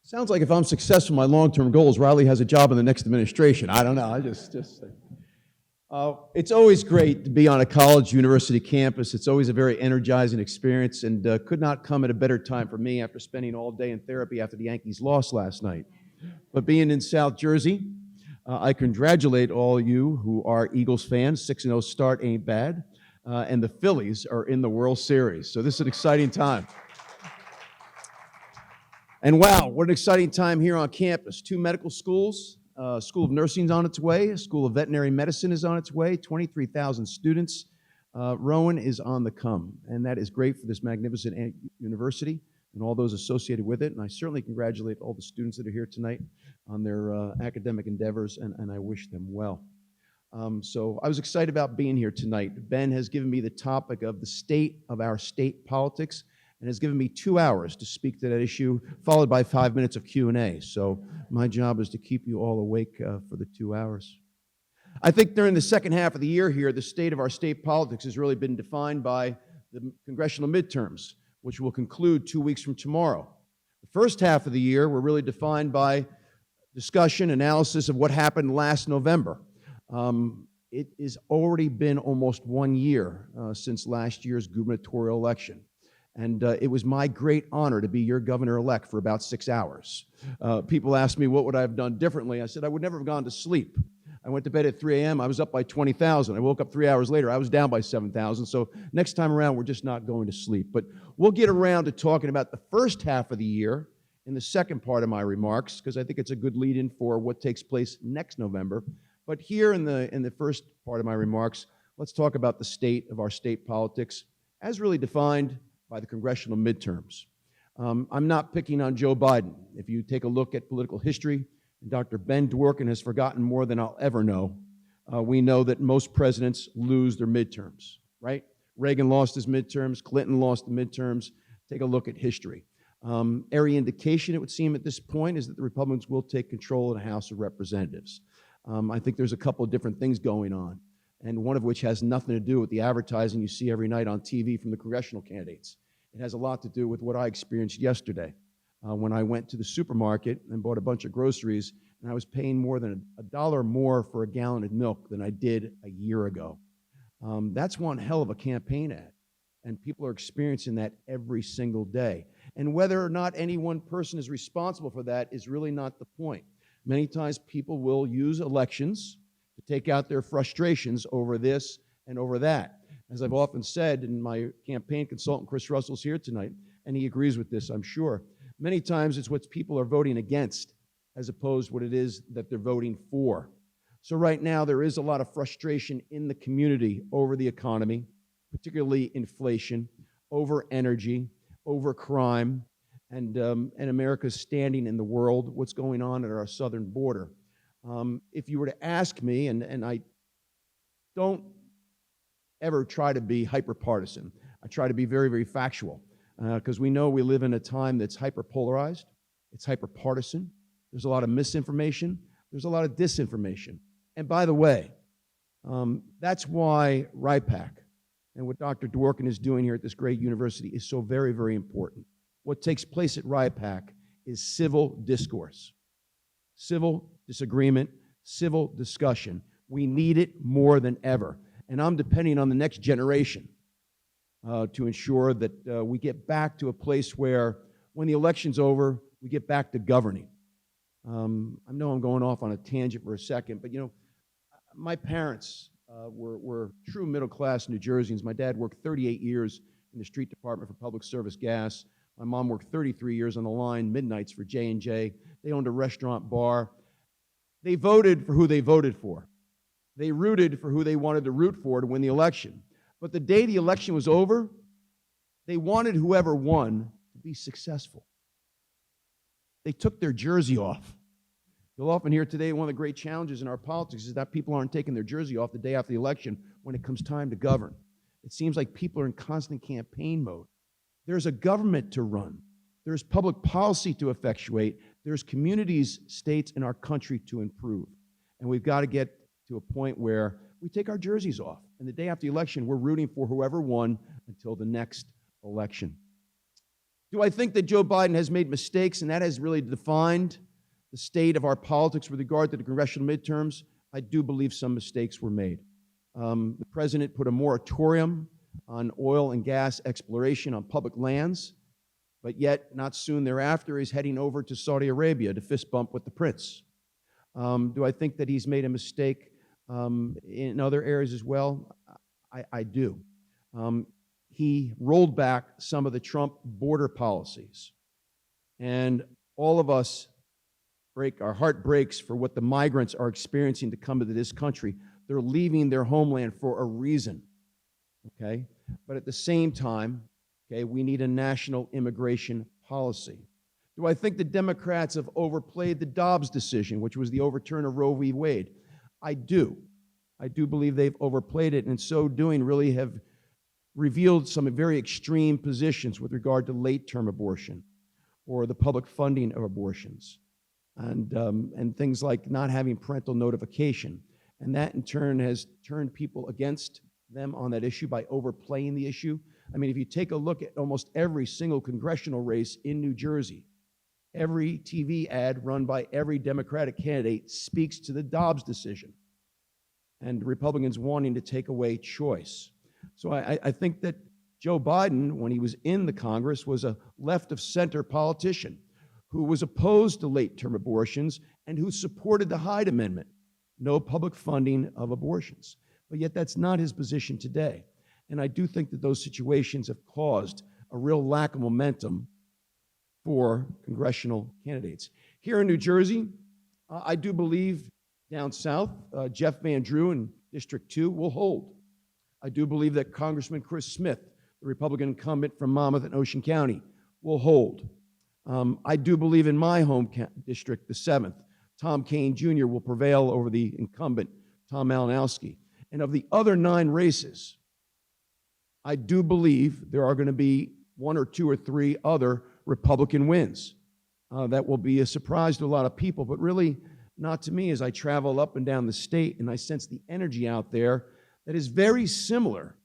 Sounds like if I'm successful, my long-term goal is Riley has a job in the next administration. I don't know. It's always great to be on a college university campus. It's always a very energizing experience, and could not come at a better time for me after spending all day in therapy after the Yankees lost last night. But being in South Jersey, I congratulate all you who are Eagles fans. 6-0 start ain't bad, and the Phillies are in the World Series. So this is an exciting time. And wow, what an exciting time here on campus. 2 medical schools, School of Nursing is on its way, a School of Veterinary Medicine is on its way, 23,000 students. Rowan is on the come, and that is great for this magnificent university and all those associated with it. And I certainly congratulate all the students that are here tonight on their academic endeavors, and I wish them well. So I was excited about being here tonight. Ben has given me the topic of the state of our state politics, and has given me 2 hours to speak to that issue, followed by 5 minutes of Q&A. So my job is to keep you all awake for the 2 hours. I think during the second half of the year here, the state of our state politics has really been defined by the congressional midterms, which will conclude 2 weeks from tomorrow. The first half of the year were really defined by discussion, analysis of what happened last November. It has already been almost 1 year since last year's gubernatorial election. And it was my great honor to be your governor-elect for about 6 hours. People asked me what would I have done differently. I said I would never have gone to sleep. I went to bed at 3 a.m. I was up by 20,000. I woke up 3 hours later. I was down by 7,000. So next time around, we're just not going to sleep. But we'll get around to talking about the first half of the year in the second part of my remarks, because I think it's a good lead-in for what takes place next November. But here in the first part of my remarks, let's talk about the state of our state politics as really defined by the congressional midterms. I'm not picking on Joe Biden. If you take a look at political history, and Dr. Ben Dworkin has forgotten more than I'll ever know. We know that most presidents lose their midterms, right? Reagan lost his midterms, Clinton lost the midterms. Take a look at history. Every indication, it would seem at this point, is that the Republicans will take control of the House of Representatives. I think there's a couple of different things going on, and one of which has nothing to do with the advertising you see every night on TV from the congressional candidates. It has a lot to do with what I experienced yesterday when I went to the supermarket and bought a bunch of groceries, and I was paying more than $1 more for a gallon of milk than I did a year ago. That's one hell of a campaign ad, and people are experiencing that every single day. And whether or not any one person is responsible for that is really not the point. Many times people will use elections to take out their frustrations over this and over that. As I've often said, and my campaign consultant, Chris Russell's here tonight, and he agrees with this, I'm sure. Many times it's what people are voting against as opposed to what it is that they're voting for. So right now there is a lot of frustration in the community over the economy, particularly inflation, over energy, over crime, and America's standing in the world, what's going on at our southern border. If you were to ask me, and I don't ever try to be hyper-partisan, I try to be very, very factual, because we know we live in a time that's hyper-polarized, it's hyper-partisan, there's a lot of misinformation, there's a lot of disinformation. And by the way, that's why RIPAC and what Dr. Dworkin is doing here at this great university is so very, very important. What takes place at RIPAC is civil discourse, civil disagreement, civil discussion. We need it more than ever. And I'm depending on the next generation to ensure that we get back to a place where when the election's over, we get back to governing. I know I'm going off on a tangent for a second, but you know, my parents were true middle-class New Jerseyans. My dad worked 38 years in the street department for public service gas. My mom worked 33 years on the line, midnights for J&J. They owned a restaurant bar. They voted for who they voted for. They rooted for who they wanted to root for to win the election. But the day the election was over, they wanted whoever won to be successful. They took their jersey off. You'll often hear today one of the great challenges in our politics is that people aren't taking their jersey off the day after the election when it comes time to govern. It seems like people are in constant campaign mode. There's a government to run. There's public policy to effectuate. There's communities, states, and our country to improve. And we've got to get to a point where we take our jerseys off. And the day after the election, we're rooting for whoever won until the next election. Do I think that Joe Biden has made mistakes and that has really defined the state of our politics with regard to the congressional midterms? I do believe some mistakes were made. The president put a moratorium on oil and gas exploration on public lands, but yet not soon thereafter he's heading over to Saudi Arabia to fist bump with the prince. Do I think that he's made a mistake in other areas as well? I do. He rolled back some of the Trump border policies. And all of us our heart breaks for what the migrants are experiencing to come to this country. They're leaving their homeland for a reason, okay? But at the same time, okay, we need a national immigration policy. Do I think the Democrats have overplayed the Dobbs decision, which was the overturn of Roe v. Wade? I do. I do believe they've overplayed it, and in so doing really have revealed some very extreme positions with regard to late-term abortion or the public funding of abortions and things like not having parental notification. And that, in turn, has turned people against them on that issue by overplaying the issue. I mean, if you take a look at almost every single congressional race in New Jersey, every TV ad run by every Democratic candidate speaks to the Dobbs decision and Republicans wanting to take away choice. So I think that Joe Biden, when he was in the Congress, was a left-of-center politician who was opposed to late-term abortions and who supported the Hyde Amendment, no public funding of abortions. But yet that's not his position today. And I do think that those situations have caused a real lack of momentum for congressional candidates. Here in New Jersey, I do believe down south, Jeff Van Drew in District 2 will hold. I do believe that Congressman Chris Smith, the Republican incumbent from Monmouth and Ocean County, will hold. I do believe in my home district, the 7th, Tom Kane Jr. will prevail over the incumbent, Tom Malinowski. And of the other 9 races, I do believe there are going to be 1 or 2 or 3 other Republican wins. That will be a surprise to a lot of people, but really not to me as I travel up and down the state and I sense the energy out there that is very similar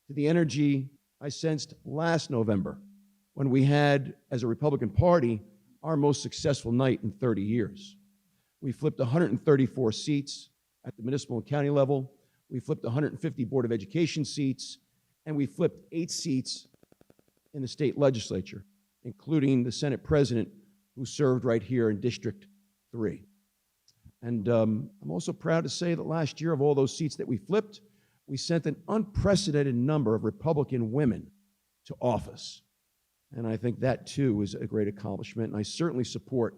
to the energy I sensed last November when we had, as a Republican Party, our most successful night in 30 years. We flipped 134 seats at the municipal and county level. We flipped 150 Board of Education seats, and we flipped 8 seats in the state legislature, including the Senate president who served right here in District 3. And I'm also proud to say that last year, of all those seats that we flipped, we sent an unprecedented number of Republican women to office. And I think that, too, is a great accomplishment. And I certainly support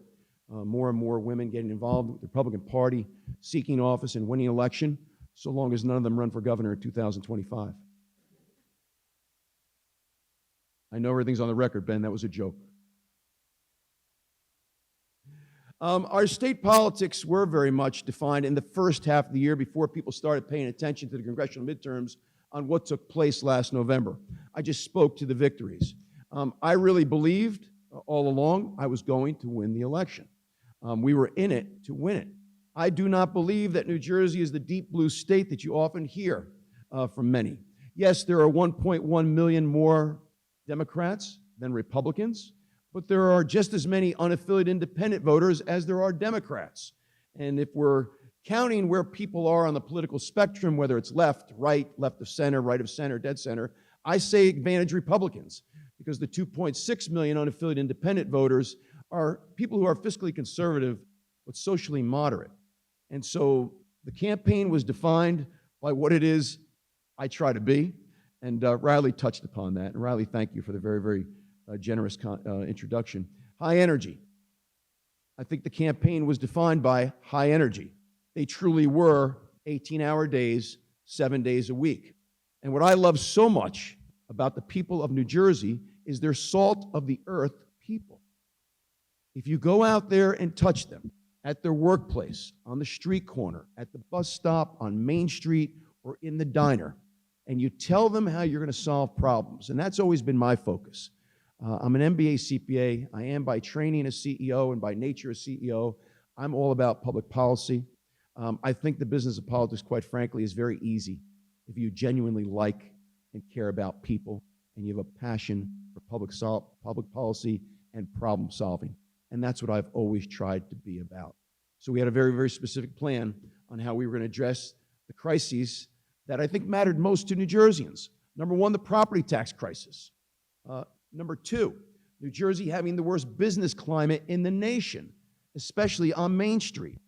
more and more women getting involved with the Republican Party, seeking office and winning election, so long as none of them run for governor in 2025. I know everything's on the record, Ben. That was a joke. Our state politics were very much defined in the first half of the year before people started paying attention to the congressional midterms on what took place last November. I just spoke to the victories. I really believed all along I was going to win the election. We were in it to win it. I do not believe that New Jersey is the deep blue state that you often hear from many. Yes, there are 1.1 million more Democrats than Republicans, but there are just as many unaffiliated independent voters as there are Democrats. And if we're counting where people are on the political spectrum, whether it's left of center, dead center, I say advantage Republicans, because the 2.6 million unaffiliated independent voters are people who are fiscally conservative but socially moderate. And so the campaign was defined by what it is I try to be, and Riley touched upon that. And Riley, thank you for the very, very generous introduction. High energy. I think the campaign was defined by high energy. They truly were 18-hour days, 7 days a week. And what I love so much about the people of New Jersey is they're salt of the earth people. If you go out there and touch them at their workplace, on the street corner, at the bus stop, on Main Street, or in the diner, and you tell them how you're going to solve problems, and that's always been my focus. I'm an MBA CPA. I am by training a CEO and by nature a CEO. I'm all about public policy. I think the business of politics, quite frankly, is very easy if you genuinely like and care about people. and you have a passion for public policy and problem solving. And that's what I've always tried to be about. So we had a very, very specific plan on how we were going to address the crises that I think mattered most to New Jerseyans. Number one, the property tax crisis. Number two, New Jersey having the worst business climate in the nation, especially on Main Street.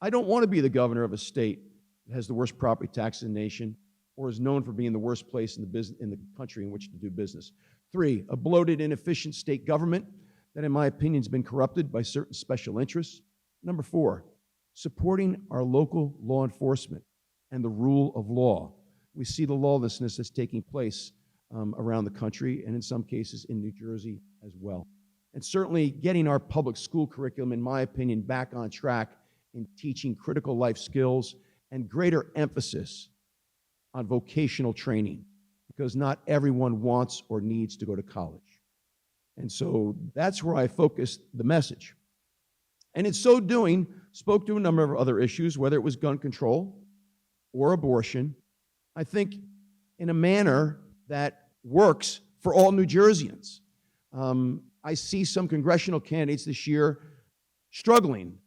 I don't want to be the governor of a state that has the worst property tax in the nation or is known for being the worst place in the country in which to do business. Three, a bloated, inefficient state government that, in my opinion, has been corrupted by certain special interests. Number four, supporting our local law enforcement and the rule of law. We see the lawlessness that's taking place around the country and in some cases in New Jersey as well. And certainly getting our public school curriculum, in my opinion, back on track in teaching critical life skills and greater emphasis on vocational training, because not everyone wants or needs to go to college. And so that's where I focused the message. And in so doing, spoke to a number of other issues, whether it was gun control or abortion, I think in a manner that works for all New Jerseyans. I see some congressional candidates this year struggling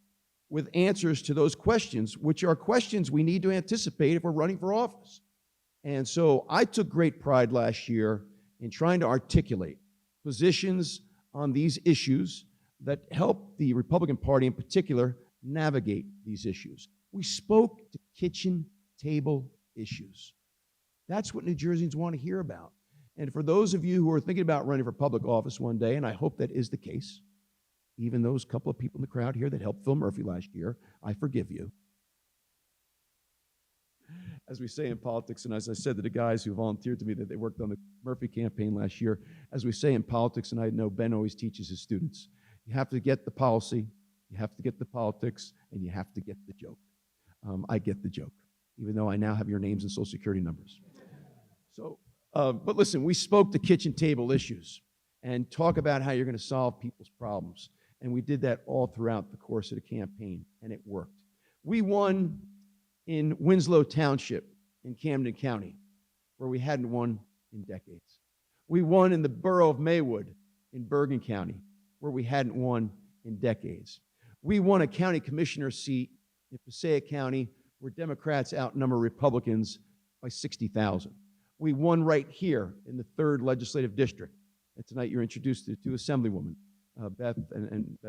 with answers to those questions, which are questions we need to anticipate if we're running for office. And so I took great pride last year in trying to articulate positions on these issues that help the Republican Party in particular navigate these issues. We spoke to kitchen table issues. That's what New Jerseyans want to hear about. And for those of you who are thinking about running for public office one day, and I hope that is the case, even those couple of people in the crowd here that helped Phil Murphy last year, I forgive you. As we say in politics, and as I said to the guys who volunteered to me that they worked on the Murphy campaign last year, as we say in politics, and I know Ben always teaches his students, you have to get the policy, you have to get the politics, and you have to get the joke. I get the joke, even though I now have your names and social security numbers. So, but listen, we spoke to kitchen table issues and talk about how you're going to solve people's problems. And we did that all throughout the course of the campaign, and it worked. We won in Winslow Township in Camden County, where we hadn't won in decades. We won in the borough of Maywood in Bergen County, where we hadn't won in decades. We won a county commissioner seat in Passaic County, where Democrats outnumber Republicans by 60,000. We won right here in the 3rd legislative district. And tonight you're introduced to two assemblywomen, Beth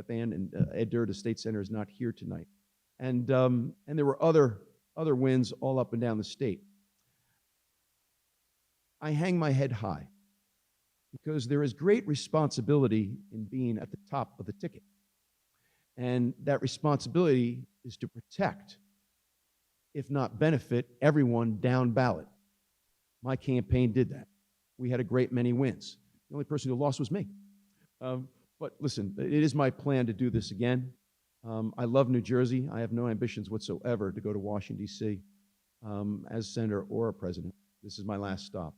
Ann and Ed Durr, the state senator, is not here tonight. And there were other wins all up and down the state. I hang my head high because there is great responsibility in being at the top of the ticket. And that responsibility is to protect, if not benefit, everyone down ballot. My campaign did that. We had a great many wins. The only person who lost was me. But listen, it is my plan to do this again. I love New Jersey. I have no ambitions whatsoever to go to Washington, D.C. As senator or a president. This is my last stop.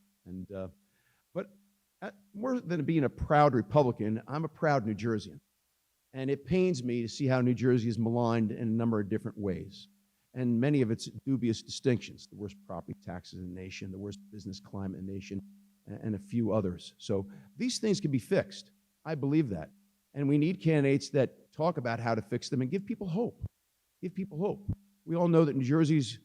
But more than being a proud Republican, I'm a proud New Jerseyan. And it pains me to see how New Jersey is maligned in a number of different ways. And many of its dubious distinctions, the worst property taxes in the nation, the worst business climate in the nation, and a few others. So these things can be fixed. I believe that. And we need candidates that talk about how to fix them and give people hope. Give people hope. We all know that New Jersey's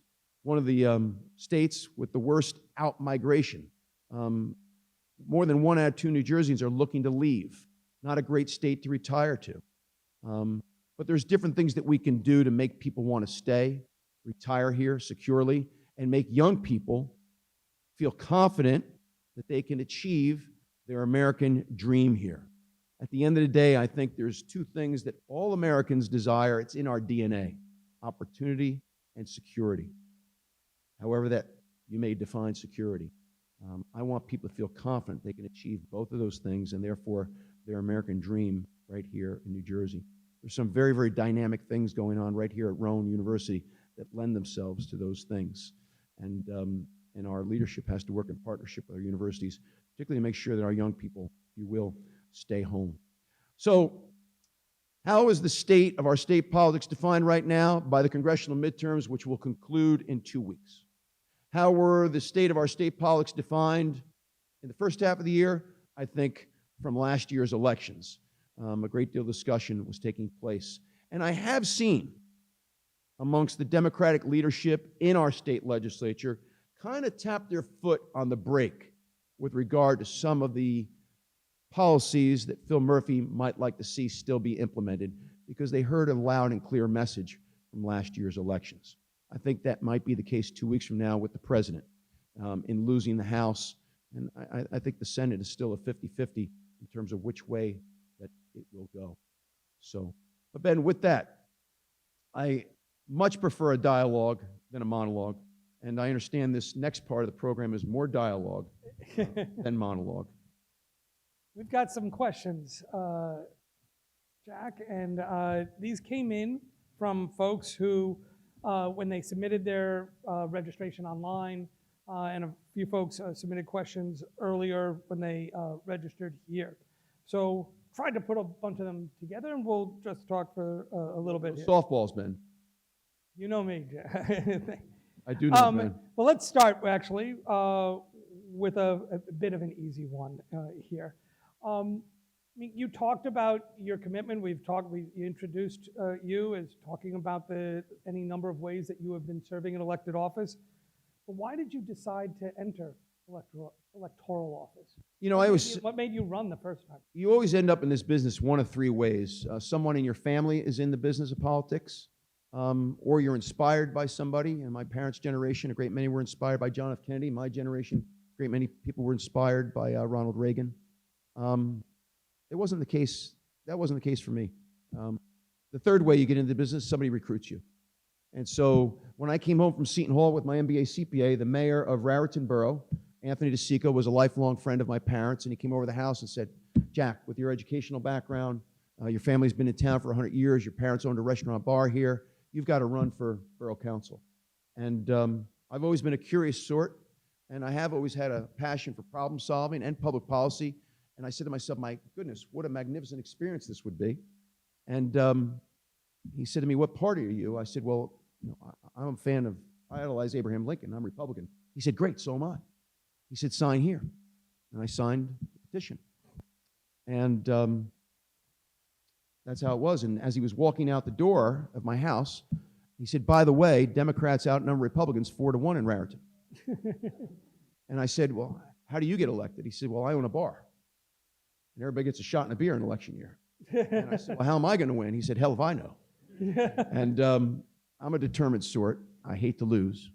one of the states with the worst out-migration. More than 1 out of 2 New Jerseyans are looking to leave. Not a great state to retire to. But there's different things that we can do to make people want to stay, retire here securely, and make young people feel confident that they can achieve their American dream here. At the end of the day, I think there's 2 things that all Americans desire. It's in our DNA: opportunity and security. However that you may define security. I want people to feel confident they can achieve both of those things and therefore their American dream right here in New Jersey. There's some very, very dynamic things going on right here at Rowan University that lend themselves to those things. And our leadership has to work in partnership with our universities, particularly to make sure that our young people, if you will, stay home. So how is the state of our state politics defined right now? By the congressional midterms, which will conclude in 2 weeks. How were the state of our state politics defined In the first half of the year, I think from last year's elections, a great deal of discussion was taking place. And I have seen amongst the Democratic leadership in our state legislature kind of tap their foot on the brake with regard to some of the policies that Phil Murphy might like to see still be implemented because they heard a loud and clear message from last year's elections. I think that might be the case 2 weeks from now with the president in losing the House. And I think the Senate is still a 50-50 in terms of which way that it will go. So, but Ben, with that, I much prefer a dialogue than a monologue. And I understand this next part of the program is more dialogue than monologue. We've got some questions, Jack, and these came in from folks who, when they submitted their registration online, and a few folks submitted questions earlier when they registered here. So tried to put a bunch of them together, and we'll just talk for a little bit here. Softballs, Ben. You know me, Jack. I do know, Ben. Well, let's start, actually, with a bit of an easy one here. I mean, you talked about your commitment. We introduced you as talking about any number of ways that you have been serving in elected office. But why did you decide to enter electoral office? You know, What made you run the first time? You always end up in this business one of three ways. Someone in your family is in the business of politics, or you're inspired by somebody. In my parents' generation, a great many were inspired by John F. Kennedy. My generation, a great many people were inspired by Ronald Reagan. It wasn't the case. That wasn't the case for me. The third way you get into the business, somebody recruits you. And so when I came home from Seton Hall with my MBA CPA, the mayor of Raritan Borough, Anthony DeSico, was a lifelong friend of my parents, and he came over to the house and said, Jack, with your educational background, your family's been in town for 100 years, your parents owned a restaurant bar here, you've got to run for borough council. And I've always been a curious sort, and I have always had a passion for problem solving and public policy. And I said to myself, my goodness, what a magnificent experience this would be. And he said to me, what party are you? I said, well, you know, I'm a fan of, I idolize Abraham Lincoln. I'm Republican. He said, great, so am I. He said, sign here. And I signed the petition. And that's how it was. And as he was walking out the door of my house, he said, by the way, Democrats outnumber Republicans 4-1 in Raritan. And I said, well, how do you get elected? He said, well, I own a bar. And everybody gets a shot and a beer in election year. And I said, well, how am I going to win? He said, hell if I know. And I'm a determined sort. I hate to lose.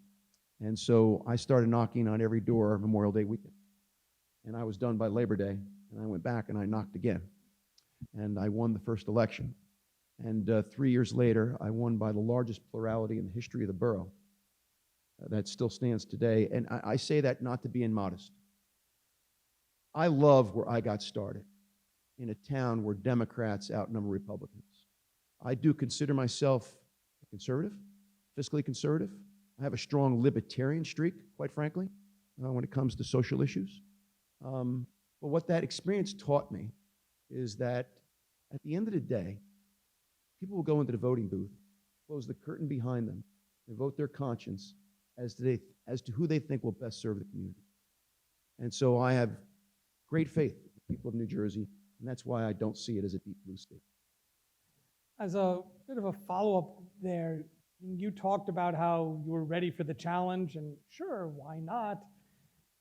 And so I started knocking on every door Memorial Day weekend. And I was done by Labor Day. And I went back and I knocked again. And I won the first election. And 3 years later, I won by the largest plurality in the history of the borough. That still stands today. And I say that not to be immodest. I love where I got started, in a town where Democrats outnumber Republicans. I do consider myself a conservative, fiscally conservative. I have a strong libertarian streak, quite frankly, when it comes to social issues. But what that experience taught me is that at the end of the day, people will go into the voting booth, close the curtain behind them, and vote their conscience as to who they think will best serve the community. And so I have great faith in the people of New Jersey, and that's why I don't see it as a deep blue state. As a bit of a follow-up there, you talked about how you were ready for the challenge, and sure, why not?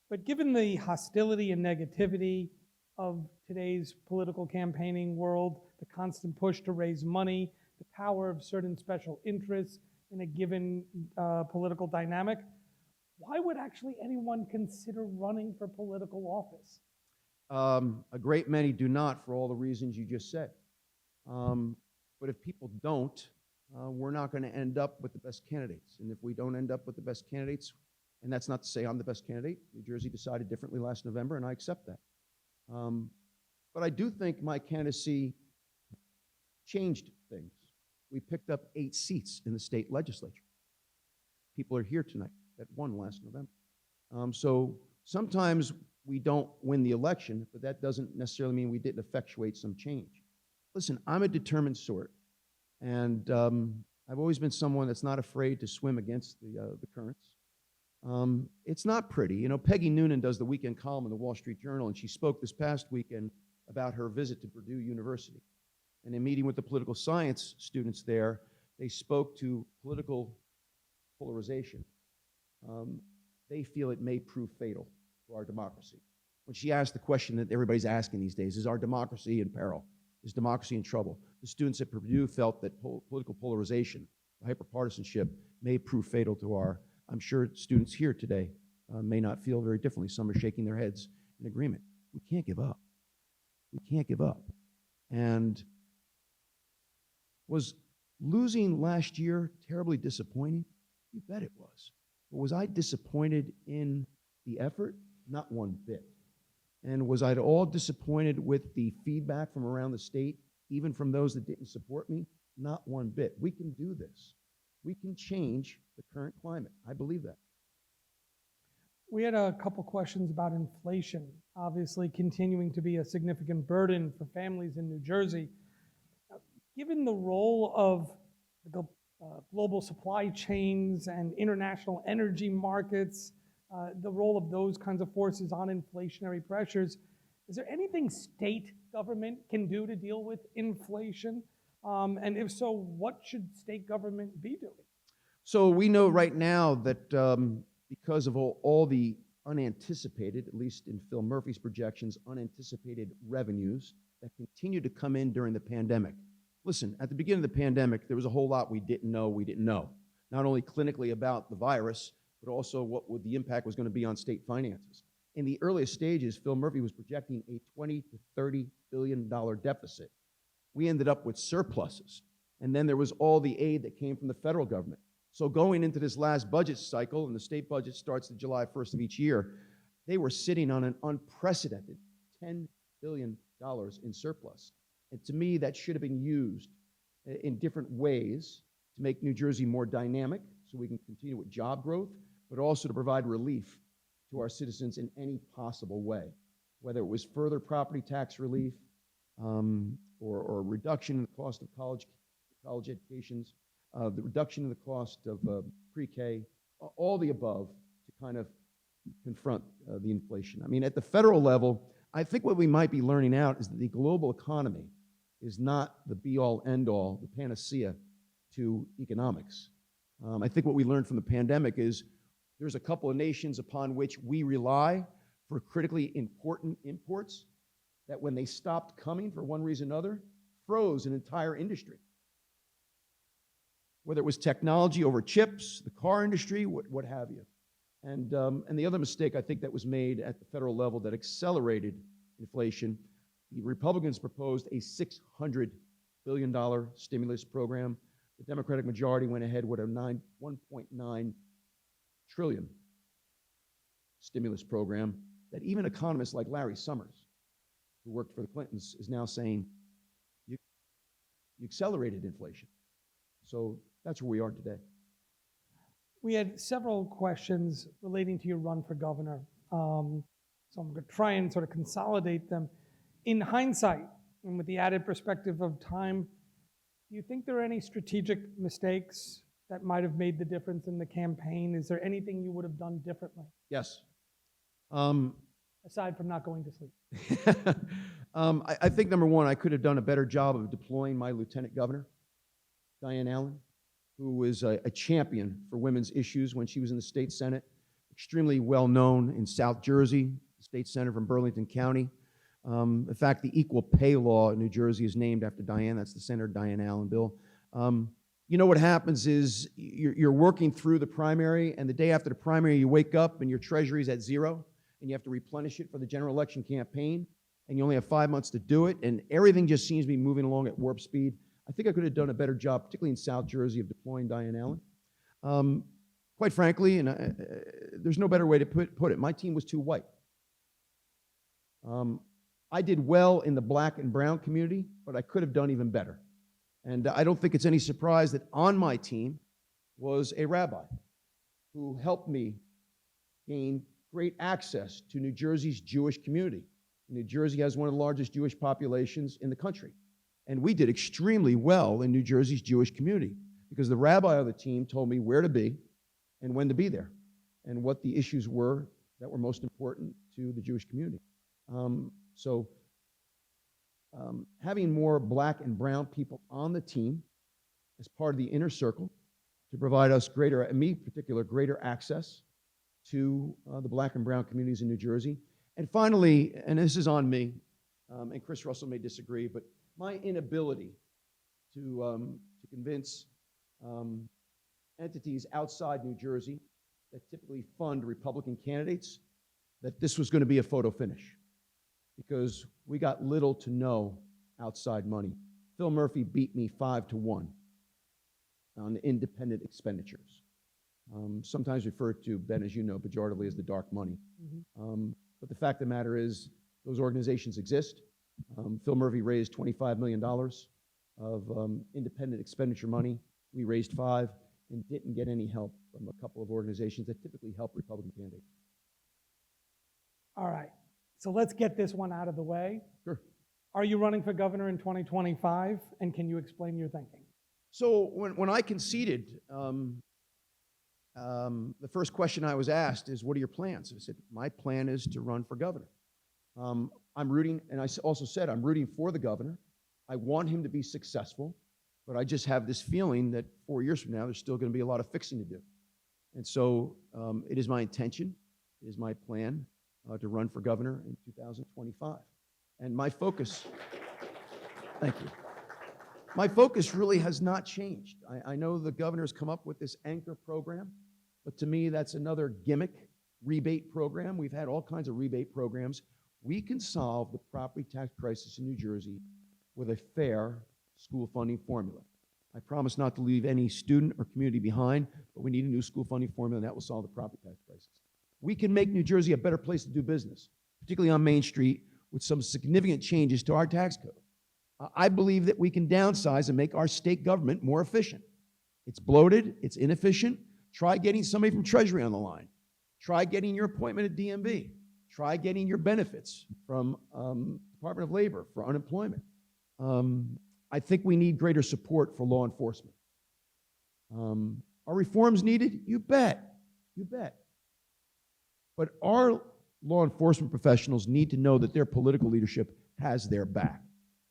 But given the hostility and negativity of today's political campaigning world, the constant push to raise money, the power of certain special interests in a given political dynamic, why would actually anyone consider running for political office? A great many do not, for all the reasons you just said. But if people don't, we're not going to end up with the best candidates. And if we don't end up with the best candidates, and that's not to say I'm the best candidate, New Jersey decided differently last November, and I accept that. But I do think my candidacy changed things. We picked up 8 seats in the state legislature. People are here tonight that won last November. So sometimes we don't win the election, but that doesn't necessarily mean we didn't effectuate some change. Listen, I'm a determined sort, and I've always been someone that's not afraid to swim against the currents. It's not pretty. You know, Peggy Noonan does the weekend column in the Wall Street Journal, and she spoke this past weekend about her visit to Purdue University. And in meeting with the political science students there, they spoke to political polarization. They feel it may prove fatal to our democracy. When she asked the question that everybody's asking these days, is our democracy in peril? Is democracy in trouble? The students at Purdue felt that political polarization, hyperpartisanship, may prove fatal to our, I'm sure students here today may not feel very differently. Some are shaking their heads in agreement. We can't give up. We can't give up. And was losing last year terribly disappointing? You bet it was. But was I disappointed in the effort? Not one bit. And was I at all disappointed with the feedback from around the state, even from those that didn't support me? Not one bit. We can do this. We can change the current climate. I believe that. We had a couple questions about inflation, obviously continuing to be a significant burden for families in New Jersey. Given the role of the global supply chains and international energy markets, the role of those kinds of forces on inflationary pressures, is there anything state government can do to deal with inflation? And if so, what should state government be doing? So we know right now that because of all the unanticipated, at least in Phil Murphy's projections, unanticipated revenues that continue to come in during the pandemic. Listen, at the beginning of the pandemic, there was a whole lot we didn't know. Not only clinically about the virus, but also what the impact was going to be on state finances. In the earliest stages, Phil Murphy was projecting a $20 to $30 billion deficit. We ended up with surpluses. And then there was all the aid that came from the federal government. So going into this last budget cycle, and the state budget starts the July 1st of each year, they were sitting on an unprecedented $10 billion in surplus. And to me, that should have been used in different ways to make New Jersey more dynamic so we can continue with job growth, but also to provide relief to our citizens in any possible way, whether it was further property tax relief or reduction in the cost of college educations, the reduction in the cost of pre-K, all the above to kind of confront the inflation. I mean, at the federal level, I think what we might be learning out is that the global economy is not the be-all, end-all, the panacea to economics. I think what we learned from the pandemic is there's a couple of nations upon which we rely for critically important imports that when they stopped coming for one reason or another, froze an entire industry. Whether it was technology over chips, the car industry, what have you. And the other mistake I think that was made at the federal level that accelerated inflation, the Republicans proposed a $600 billion stimulus program. The Democratic majority went ahead with a $1.9 trillion stimulus program that even economists like Larry Summers, who worked for the Clintons, is now saying you accelerated inflation. So that's where we are today. We had several questions relating to your run for governor. So I'm going to try and sort of consolidate them. In hindsight, and with the added perspective of time, do you think there are any strategic mistakes that might have made the difference in the campaign? Is there anything you would have done differently? Yes. Aside from not going to sleep. I think, number one, I could have done a better job of deploying my lieutenant governor, Diane Allen, who was a champion for women's issues when she was in the state senate, extremely well known in South Jersey, state senator from Burlington County. In fact, the equal pay law in New Jersey is named after Diane. That's the Senator Diane Allen bill. You know what happens is you're working through the primary, and the day after the primary, you wake up and your treasury is at zero, and you have to replenish it for the general election campaign, and you only have 5 months to do it, and everything just seems to be moving along at warp speed. I think I could have done a better job, particularly in South Jersey, of deploying Diane Allen. Quite frankly, and there's no better way to put it, my team was too white. I did well in the black and brown community, but I could have done even better. And I don't think it's any surprise that on my team was a rabbi who helped me gain great access to New Jersey's Jewish community. New Jersey has one of the largest Jewish populations in the country. And we did extremely well in New Jersey's Jewish community because the rabbi of the team told me where to be and when to be there. and what the issues were that were most important to the Jewish community. So having more black and brown people on the team as part of the inner circle to provide us greater, in me in particular, greater access to the black and brown communities in New Jersey. And finally, and this is on me, and Chris Russell may disagree, but my inability to convince entities outside New Jersey that typically fund Republican candidates that this was going to be a photo finish, because we got little to no outside money. Phil Murphy beat me 5-1 on independent expenditures. Sometimes referred to, Ben, as you know, pejoratively as the dark money. But the fact of the matter is, those organizations exist. Phil Murphy raised $25 million of independent expenditure money. We raised 5 and didn't get any help from a couple of organizations that typically help Republican candidates. All right, so let's get this one out of the way. Sure. Are you running for governor in 2025, and can you explain your thinking? So when I conceded, the first question I was asked is, what are your plans? I said, my plan is to run for governor. I'm rooting, and I also said, I'm rooting for the governor. I want him to be successful, but I just have this feeling that 4 years from now, there's still going to be a lot of fixing to do. And so it is my intention, it is my plan to run for governor in 2025. And my focus, thank you. My focus really has not changed. I know the governor's come up with this anchor program, but to me, that's another gimmick rebate program. We've had all kinds of rebate programs. We can solve the property tax crisis in New Jersey with a fair school funding formula. I promise not to leave any student or community behind, but we need a new school funding formula, and that will solve the property tax crisis. We can make New Jersey a better place to do business, particularly on Main Street, with some significant changes to our tax code. I believe that we can downsize and make our state government more efficient. It's bloated, it's inefficient. Try getting somebody from Treasury on the line. Try getting your appointment at DMV. Try getting your benefits from Department of Labor for unemployment. I think we need greater support for law enforcement. Are reforms needed? You bet. You bet. But our law enforcement professionals need to know that their political leadership has their back.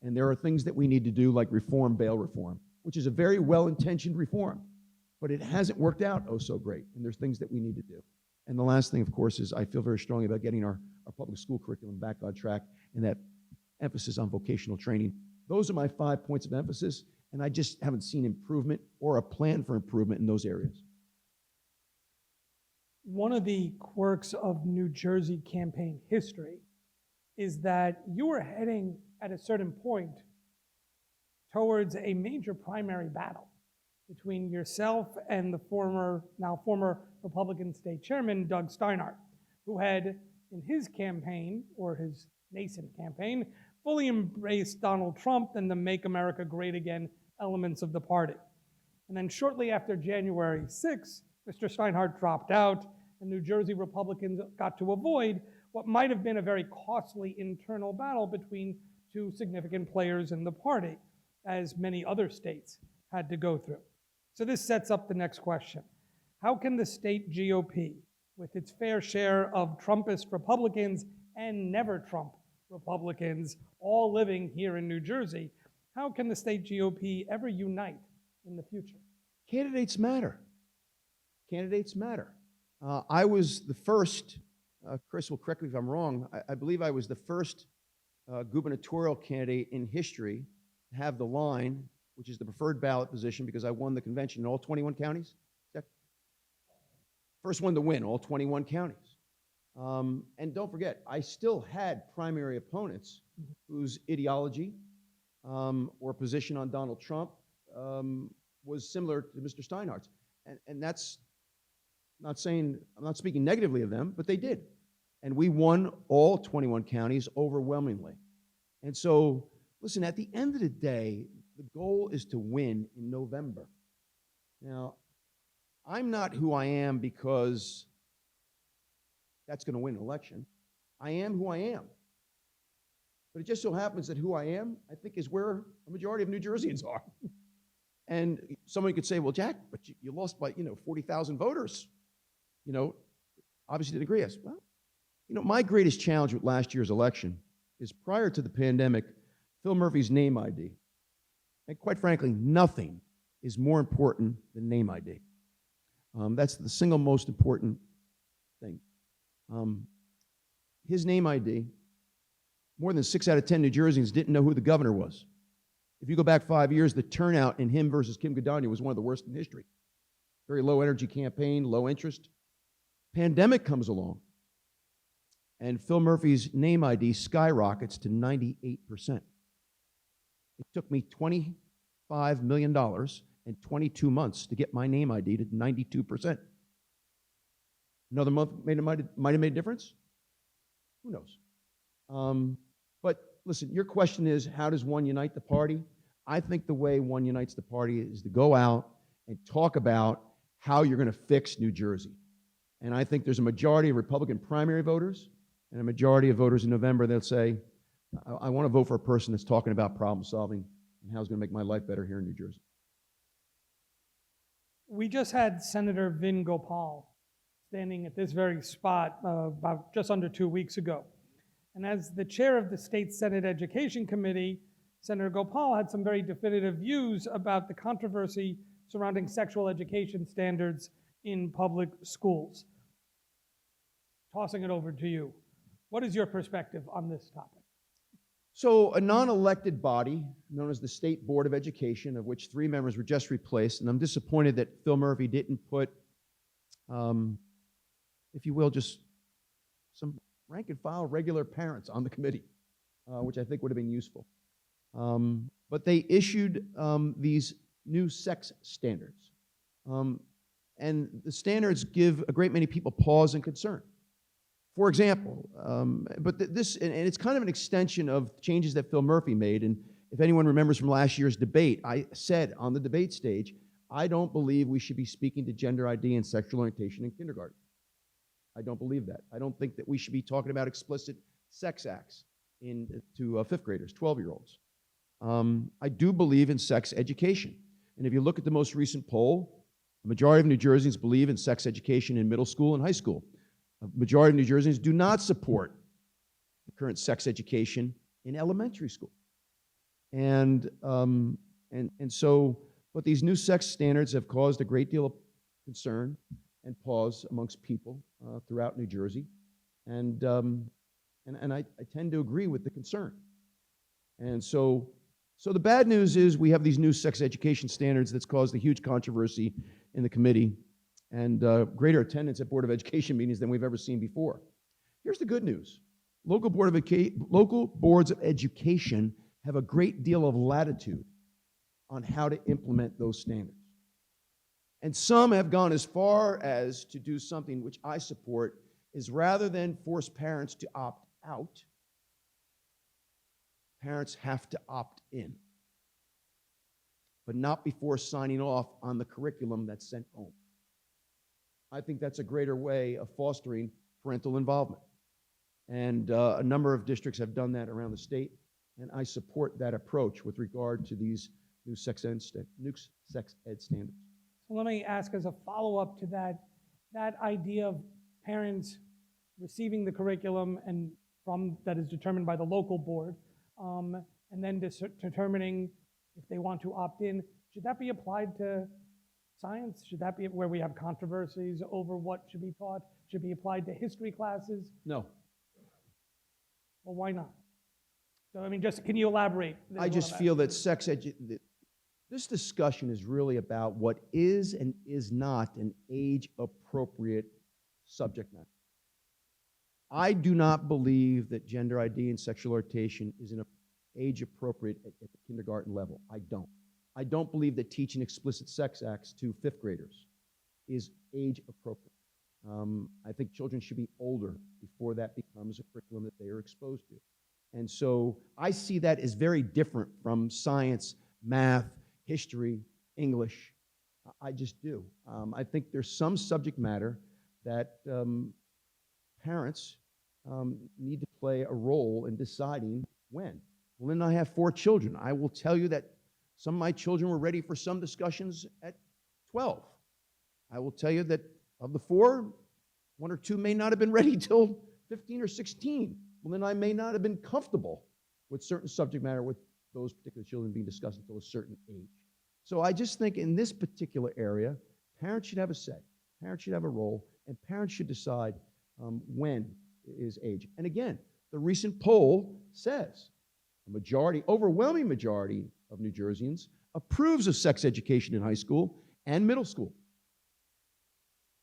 And there are things that we need to do, like reform bail reform, which is a very well-intentioned reform, but it hasn't worked out oh so great, and there's things that we need to do. And the last thing, of course, is I feel very strongly about getting our public school curriculum back on track and that emphasis on vocational training. Those are my 5 points of emphasis, and I just haven't seen improvement or a plan for improvement in those areas. One of the quirks of New Jersey campaign history is that you were heading at a certain point towards a major primary battle between yourself and the now former Republican state chairman, Doug Steinhardt, who had, in his campaign, or his nascent campaign, fully embraced Donald Trump and the Make America Great Again elements of the party. And then shortly after January 6th, Mr. Steinhardt dropped out, and New Jersey Republicans got to avoid what might have been a very costly internal battle between two significant players in the party, as many other states had to go through. So this sets up the next question. How can the state GOP, with its fair share of Trumpist Republicans and never-Trump Republicans, all living here in New Jersey, how can the state GOP ever unite in the future? Candidates matter. Candidates matter. I was the first, Chris will correct me if I'm wrong, I believe I was the first gubernatorial candidate in history to have the line, which is the preferred ballot position, because I won the convention in all 21 counties. First one to win all 21 counties. And don't forget, I still had primary opponents whose ideology or position on Donald Trump was similar to Mr. Steinhardt's. And that's not saying, I'm not speaking negatively of them, but they did. And we won all 21 counties overwhelmingly. And so, listen, at the end of the day, the goal is to win in November. Now, I'm not who I am because that's going to win an election. I am who I am. But it just so happens that who I am, I think, is where a majority of New Jerseyans are. And somebody could say, well, Jack, but you lost by, 40,000 voters. obviously didn't agree. I said, well, my greatest challenge with last year's election is prior to the pandemic, Phil Murphy's name ID. And quite frankly, nothing is more important than name ID. That's the single most important thing. His name ID, more than 6 out of 10 New Jerseyans didn't know who the governor was. If you go back 5 years, the turnout in him versus Kim Guadagno was one of the worst in history. Very low energy campaign, low interest. Pandemic comes along, and Phil Murphy's name ID skyrockets to 98%. It took me $25 million and 22 months to get my name ID to 92%. Another month might have made a difference? Who knows? But listen, your question is, how does one unite the party? I think the way one unites the party is to go out and talk about how you're going to fix New Jersey. And I think there's a majority of Republican primary voters and a majority of voters in November that'll say, I want to vote for a person that's talking about problem solving and how it's going to make my life better here in New Jersey. We just had Senator Vin Gopal standing at this very spot about just under 2 weeks ago. And as the chair of the State Senate Education Committee, Senator Gopal had some very definitive views about the controversy surrounding sexual education standards in public schools. Tossing it over to you. What is your perspective on this topic? So a non-elected body known as the State Board of Education, of which 3 members were just replaced, and I'm disappointed that Phil Murphy didn't put, if you will, just some rank and file regular parents on the committee, which I think would have been useful. But they issued these new sex standards. And the standards give a great many people pause and concern. For example, but this, and it's kind of an extension of changes that Phil Murphy made. And if anyone remembers from last year's debate, I said on the debate stage, I don't believe we should be speaking to gender ID and sexual orientation in kindergarten. I don't believe that. I don't think that we should be talking about explicit sex acts to fifth graders, 12-year-olds. I do believe in sex education. And if you look at the most recent poll, the majority of New Jerseyans believe in sex education in middle school and high school. A majority of New Jerseyans do not support the current sex education in elementary school. And so, but these new sex standards have caused a great deal of concern and pause amongst people throughout New Jersey. And I tend to agree with the concern. And so the bad news is we have these new sex education standards that's caused a huge controversy in the committee and greater attendance at Board of Education meetings than we've ever seen before. Here's the good news. Local boards of education have a great deal of latitude on how to implement those standards. And some have gone as far as to do something which I support, is rather than force parents to opt out, parents have to opt in, but not before signing off on the curriculum that's sent home. I think that's a greater way of fostering parental involvement. And a number of districts have done that around the state, and I support that approach with regard to these new sex ed standards. So let me ask as a follow-up to that idea of parents receiving the curriculum and that is determined by the local board, and then determining if they want to opt in. Should that be applied to science? Should that be where we have controversies over what should be taught? Should it be applied to history classes? No. Well, why not? So, I mean, just can you elaborate? I just feel that this discussion is really about what is and is not an age-appropriate subject matter. I do not believe that gender ID and sexual orientation is an age-appropriate at the kindergarten level. I don't. I don't believe that teaching explicit sex acts to fifth graders is age-appropriate. I think children should be older before that becomes a curriculum that they are exposed to. And so I see that as very different from science, math, history, English. I just do. I think there's some subject matter that parents need to play a role in deciding when. Well, then I have 4 children. I will tell you that some of my children were ready for some discussions at 12. I will tell you that of the 4, One or two may not have been ready till 15 or 16. Well, then I may not have been comfortable with certain subject matter with those particular children being discussed until a certain age. So I just think in this particular area, parents should have a say. Parents should have a role, and parents should decide when is age. And again, the recent poll says a majority, overwhelming majority of New Jerseyans approves of sex education in high school and middle school.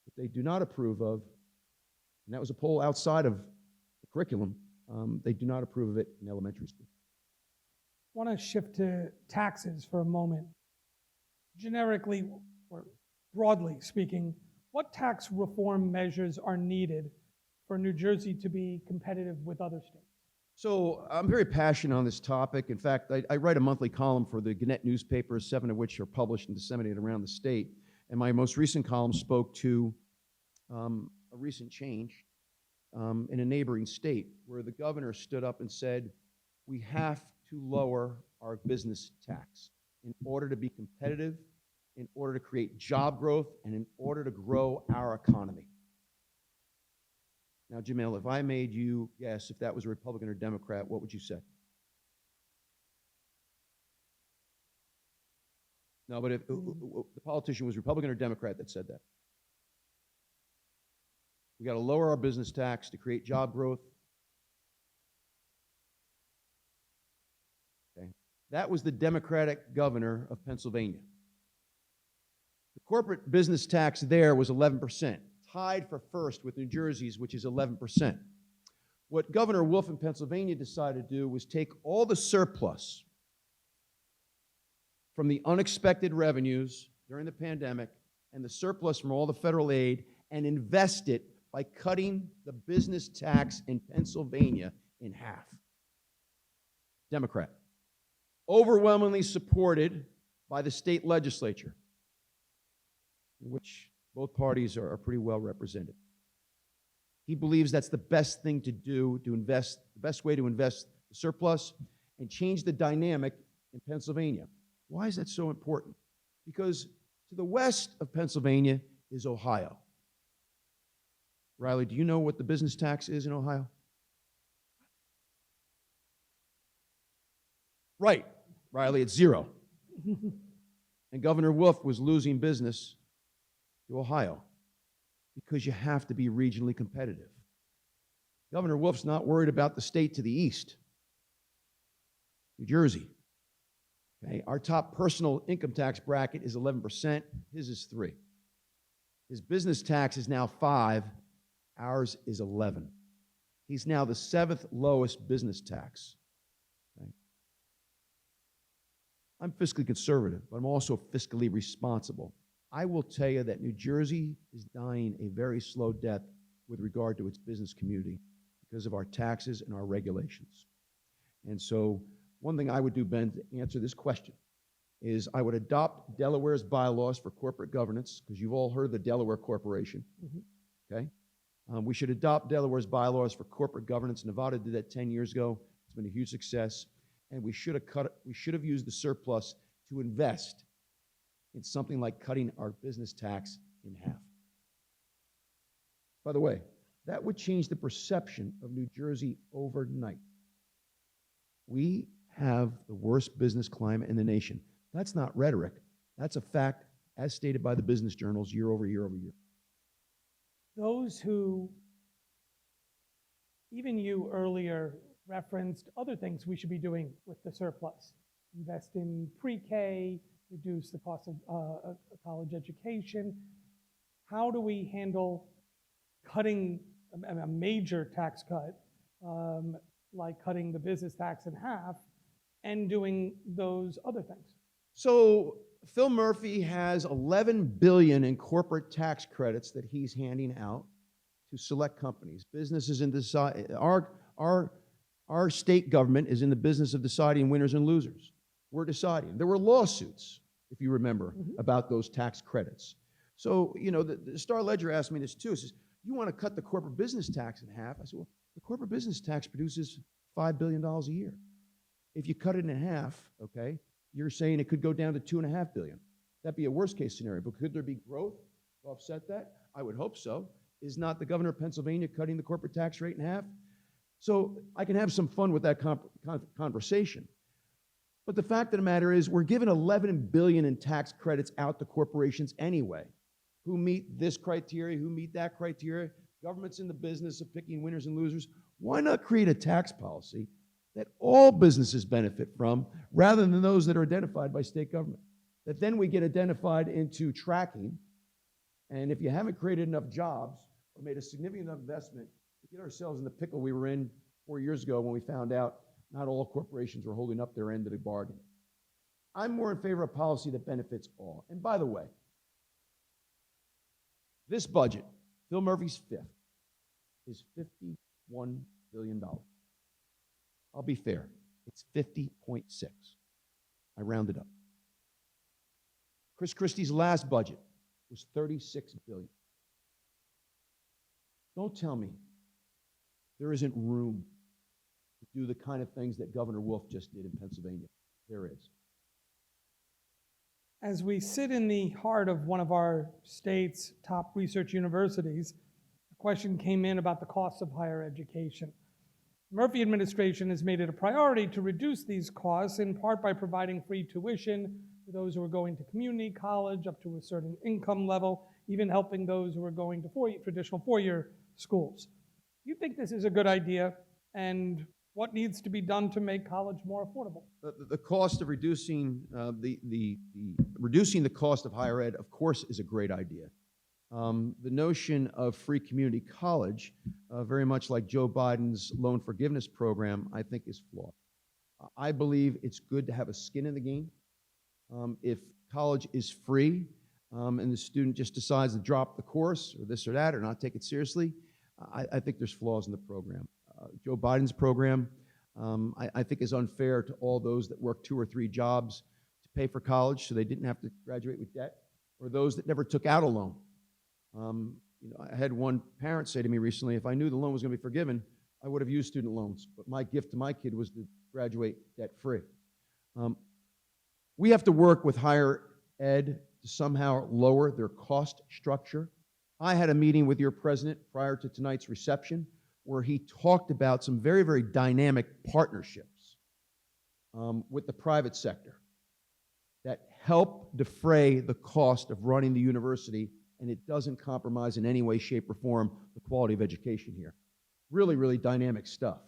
What they do not approve of, and that was a poll outside of the curriculum, they do not approve of it in elementary school. I want to shift to taxes for a moment. Generically, or broadly speaking, what tax reform measures are needed for New Jersey to be competitive with other states? So I'm very passionate on this topic. In fact, I write a monthly column for the Gannett newspaper, 7 of which are published and disseminated around the state. And my most recent column spoke to a recent change in a neighboring state where the governor stood up and said, we have to lower our business tax in order to be competitive, in order to create job growth, and in order to grow our economy. Now, Jamil, if I made you guess if that was a Republican or Democrat, what would you say? No, but if the politician was Republican or Democrat that said that. We got to lower our business tax to create job growth. Okay. That was the Democratic governor of Pennsylvania. The corporate business tax there was 11%, tied for first with New Jersey's, which is 11%. What Governor Wolf in Pennsylvania decided to do was take all the surplus from the unexpected revenues during the pandemic and the surplus from all the federal aid and invest it by cutting the business tax in Pennsylvania in half. Democrat. Overwhelmingly supported by the state legislature, in which both parties are pretty well represented. He believes that's the best thing to do, to invest, the best way to invest the surplus and change the dynamic in Pennsylvania. Why is that so important? Because to the west of Pennsylvania is Ohio. Riley, do you know what the business tax is in Ohio? Right, Riley, it's 0. And Governor Wolf was losing business to Ohio because you have to be regionally competitive. Governor Wolf's not worried about the state to the east, New Jersey. Okay, our top personal income tax bracket is 11%. His is 3. His business tax is now 5. Ours is 11. He's now the 7th lowest business tax. Okay. I'm fiscally conservative, but I'm also fiscally responsible. I will tell you that New Jersey is dying a very slow death with regard to its business community because of our taxes and our regulations. And so one thing I would do, Ben, to answer this question is I would adopt Delaware's bylaws for corporate governance, because you've all heard of the Delaware Corporation, okay? We should adopt Delaware's bylaws for corporate governance. Nevada did that 10 years ago. It's been a huge success. And we should have used the surplus to invest in something like cutting our business tax in half. By the way, that would change the perception of New Jersey overnight. We have the worst business climate in the nation. That's not rhetoric. That's a fact as stated by the business journals year over year over year. Those who, even you earlier, referenced other things we should be doing with the surplus. Invest in pre-K, reduce the cost of college education. How do we handle cutting a major tax cut, like cutting the business tax in half, and doing those other things? So Phil Murphy has $11 billion in corporate tax credits that he's handing out to select companies. Businesses in our state government is in the business of deciding winners and losers. We're deciding. There were lawsuits, if you remember, about those tax credits. So, you know, the Star Ledger asked me this too. It says, you want to cut the corporate business tax in half? I said, well, the corporate business tax produces $5 billion a year. If you cut it in half, okay, you're saying it could go down to $2.5 billion. That'd be a worst case scenario, but could there be growth to offset that? I would hope so. Is not the governor of Pennsylvania cutting the corporate tax rate in half? So I can have some fun with that conversation. But the fact of the matter is we're giving $11 billion in tax credits out to corporations anyway, who meet this criteria, who meet that criteria. Government's in the business of picking winners and losers. Why not create a tax policy that all businesses benefit from rather than those that are identified by state government? That then we get identified into tracking, and if you haven't created enough jobs or made a significant enough investment, we get ourselves in the pickle we were in 4 years ago when we found out not all corporations were holding up their end of the bargain. I'm more in favor of policy that benefits all. And by the way, this budget, Phil Murphy's fifth, is $51 billion. I'll be fair, it's 50.6. I rounded up. Chris Christie's last budget was $36 billion. Don't tell me there isn't room to do the kind of things that Governor Wolf just did in Pennsylvania. There is. As we sit in the heart of one of our state's top research universities, a question came in about the cost of higher education. The Murphy administration has made it a priority to reduce these costs, in part by providing free tuition for those who are going to community college up to a certain income level, even helping those who are going to traditional four-year schools. Do you think this is a good idea? And what needs to be done to make college more affordable? The cost of reducing reducing the cost of higher ed, of course, is a great idea. The notion of free community college, very much like Joe Biden's loan forgiveness program, I think is flawed. I believe it's good to have a skin in the game. If college is free and the student just decides to drop the course or this or that or not take it seriously, I think there's flaws in the program. Joe Biden's program, I think, is unfair to all those that work 2 or 3 jobs to pay for college so they didn't have to graduate with debt, or those that never took out a loan. I had one parent say to me recently, if I knew the loan was going to be forgiven, I would have used student loans. But my gift to my kid was to graduate debt-free. We have to work with higher ed to somehow lower their cost structure. I had a meeting with your president prior to tonight's reception where he talked about some very, very dynamic partnerships with the private sector that help defray the cost of running the university, and it doesn't compromise in any way, shape, or form the quality of education here. Really, really dynamic stuff.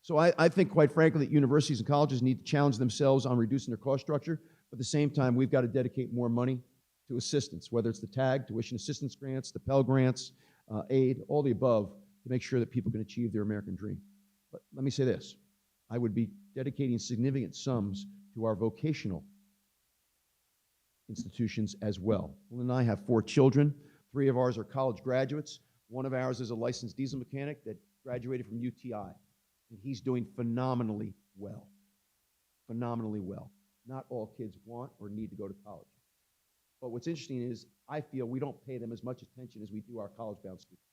So I think, quite frankly, that universities and colleges need to challenge themselves on reducing their cost structure, but at the same time, we've got to dedicate more money to assistance, whether it's the TAG, tuition assistance grants, the Pell grants, aid, all the above, to make sure that people can achieve their American dream. But let me say this. I would be dedicating significant sums to our vocational institutions as well. Lynn and I have 4 children. 3 of ours are college graduates. One of ours is a licensed diesel mechanic that graduated from UTI, and he's doing phenomenally well. Phenomenally well. Not all kids want or need to go to college. But what's interesting is I feel we don't pay them as much attention as we do our college-bound students.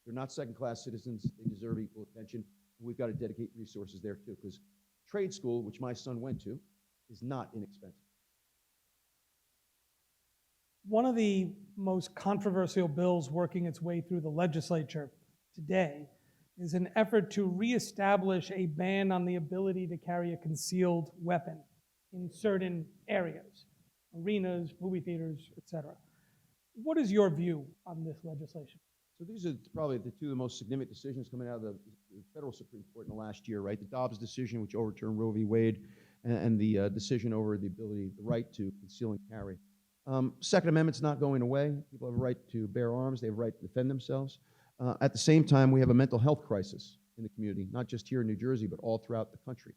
They're not second-class citizens. They deserve equal attention. And we've got to dedicate resources there, too, because trade school, which my son went to, is not inexpensive. One of the most controversial bills working its way through the legislature today is an effort to reestablish a ban on the ability to carry a concealed weapon in certain areas, arenas, movie theaters, etc. What is your view on this legislation? So these are probably the 2 of the most significant decisions coming out of the federal Supreme Court in the last year, right? The Dobbs decision, which overturned Roe v. Wade, and the decision over the right to conceal and carry. Second Amendment's not going away. People have a right to bear arms. They have a right to defend themselves. At the same time, we have a mental health crisis in the community, not just here in New Jersey, but all throughout the country.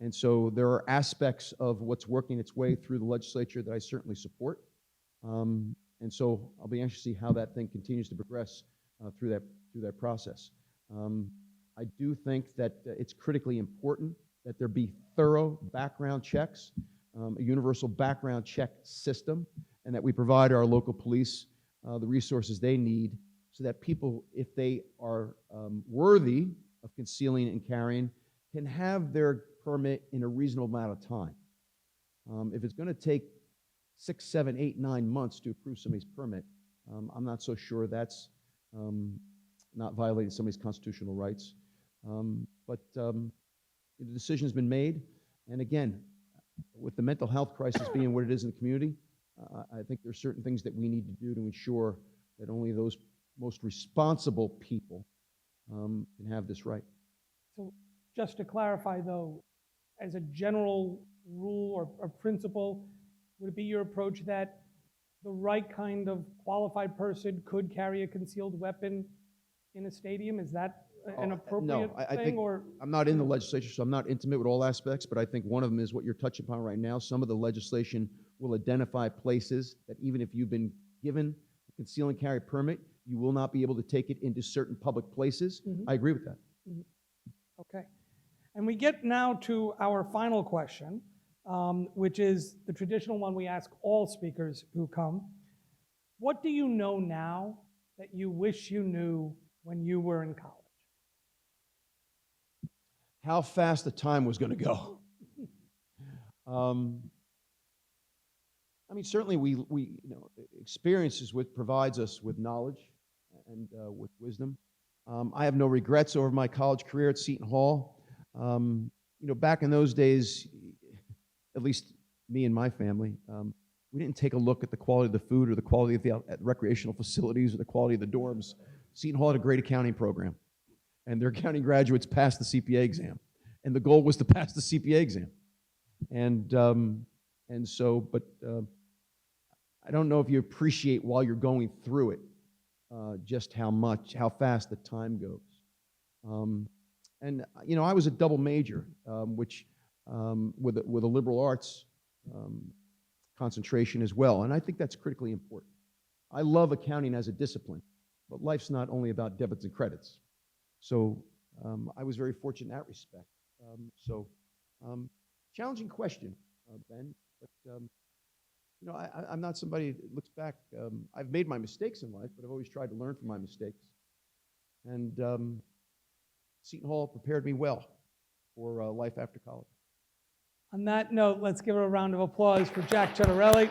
And so there are aspects of what's working its way through the legislature that I certainly support. And so I'll be anxious to see how that thing continues to progress through that process. I do think that it's critically important that there be thorough background checks, a universal background check system, and that we provide our local police the resources they need so that people, if they are worthy of concealing and carrying, can have their permit in a reasonable amount of time. If it's going to take 6, 7, 8, 9 months to approve somebody's permit, I'm not so sure that's not violating somebody's constitutional rights. But the decision has been made. And again, with the mental health crisis being what it is in the community, I think there are certain things that we need to do to ensure that only those most responsible people can have this right. So just to clarify, though, as a general rule or principle, would it be your approach that the right kind of qualified person could carry a concealed weapon in a stadium? Is that an appropriate I thing? think Or I'm not in the legislature, so I'm not intimate with all aspects, but I think one of them is what you're touching upon right now. Some of the legislation will identify places that even if you've been given a conceal and carry permit, you will not be able to take it into certain public places. I agree with that. Okay. And we get now to our final question, which is the traditional one we ask all speakers who come. What do you know now that you wish you knew when you were in college? How fast the time was going to go. I mean, certainly experiences provides us with knowledge and with wisdom. I have no regrets over my college career at Seton Hall. Back in those days, at least me and my family, we didn't take a look at the quality of the food or the quality of the recreational facilities or the quality of the dorms. Seton Hall had a great accounting program, and their accounting graduates passed the CPA exam, and the goal was to pass the CPA exam. But I don't know if you appreciate while you're going through it just how fast the time goes. I was a double major, which with a liberal arts concentration as well, and I think that's critically important. I love accounting as a discipline, but life's not only about debits and credits. So I was very fortunate in that respect. Challenging question, Ben, but I'm not somebody that looks back. I've made my mistakes in life, but I've always tried to learn from my mistakes. And Seton Hall prepared me well for life after college. On that note, let's give a round of applause for Jack Ciattarelli.